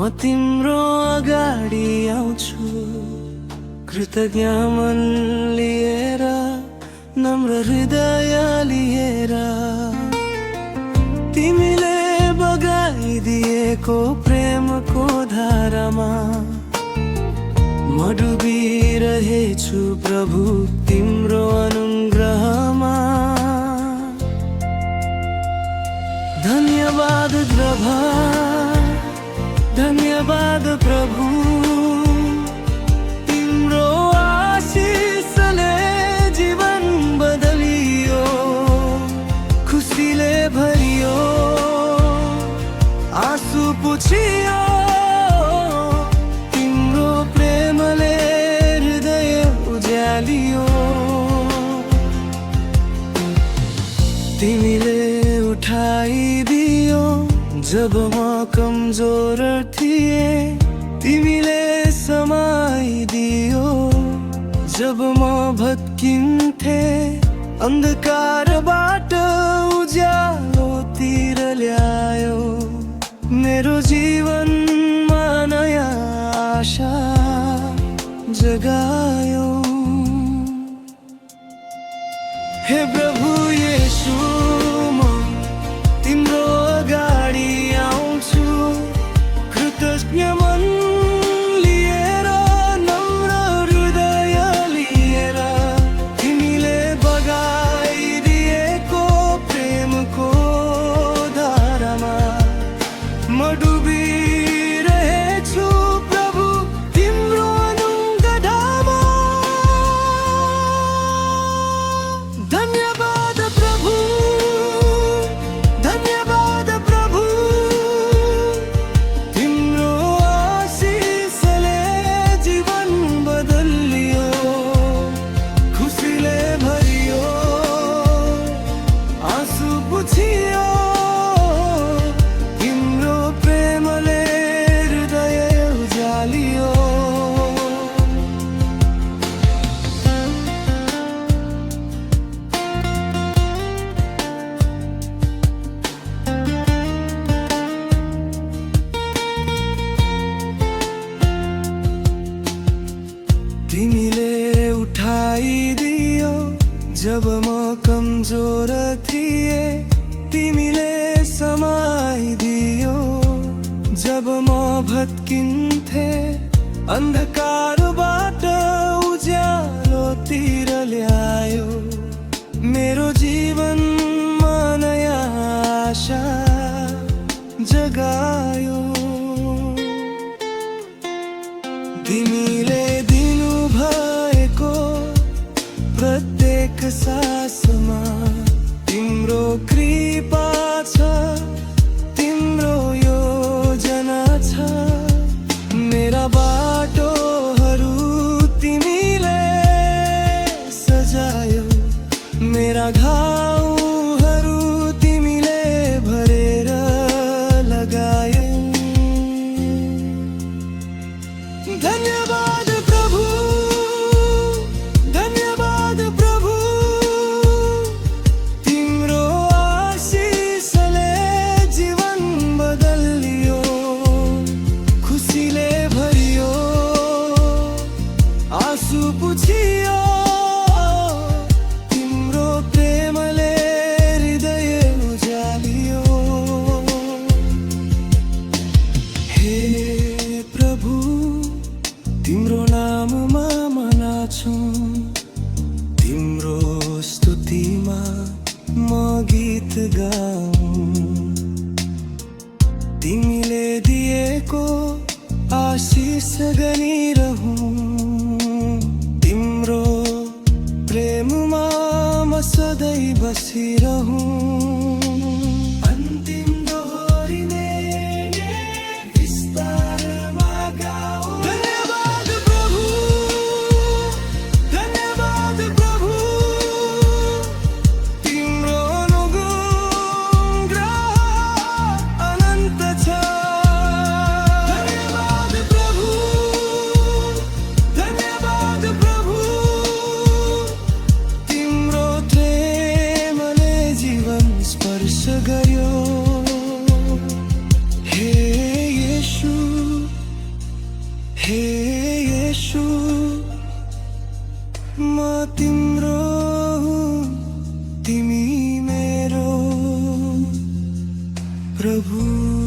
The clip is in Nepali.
तिम्रो अगाडि आउँछु, कृतज्ञ मन लिएर, नम्र हृदय लिएर। तिमीले बगाइदिएको प्रेमको धारामा म डुबिरहेछु प्रभु, तिम्रो अनुग्रहमा। धन्यवाद प्रभु, धन्यवाद प्रभु, तिम्रो आशिषले जीवन बदलियो, खुसीले भरियो, आँसु पुछियो, तिम्रो प्रेमले हृदय उज्यालियो। तिमीले उठाइदियो जब म कमजोर थिए, तिमीले समाइदियो जब म भत्किन्थे। अन्धकारबाट उज्यालोतिर ल्यायो, मेरो जीवनमा नयाँ आशा जगायो। हे प्रभु येशू, म तिम्रो अगाडि आउँछु, कृतज्ञ मन लिएर, नम्र हृदय लिएर। तिमीले बगाइदिएको प्रेमको धारामा म डुबिरहेछु प्रभु, तिम्रो अनुग्रहमा। धन्यवाद प्रभु, धन्यवाद प्रभु, तिम्रो आशिषले जीवन बदलियो, खुसीले भरियो, आँसु पुछियो, तिम्रो प्रेमले हृदय उज्यालियो। तिमीले उठाइदियो जब म कमजोर थिए, तिमीले समाइदियो जब म भत्किन्थे। अन्धकारबाट उज्यालोतिर ल्यायो, मेरो जीवनमा नयाँ आशा जगायो। तिमीले दिनुभएको प्रत्येक सासमा तिम्रो कृपा छ, तिम्रो योजना छ। मेरा बाटोहरू तिमीले सजायो, मेरा घाउहरू तिमीले भरेर लगायो। धन्यवाद प्रभु, धन्यवाद प्रभु, तिम्रो आशिषले जीवन बदलियो, खुसीले भरियो, आँसु पुछियो, तिम्रो प्रेमले हृदय उज्यालियो। हे प्रभु, तिम्रो नाममा म नाच्छु, तिम्रो स्तुतिमा म गीत गाऊँ। तिमीले दिएको आशिष गरिरहूँ, तिम्रो प्रेममा म सधैँ बसिरहूँ। अन्तिम दोहोरिने विस्तारमा गाऊँ। धन्यवाद प्रभु, धन्यवाद प्रभु, तिम्रो अनुग्रह अनन्त छ। धन्यवाद प्रभु, धन्यवाद प्रभु, तिम्रो प्रेमले जीवन स्पर्श गर्यो। हे येशू, प्रभु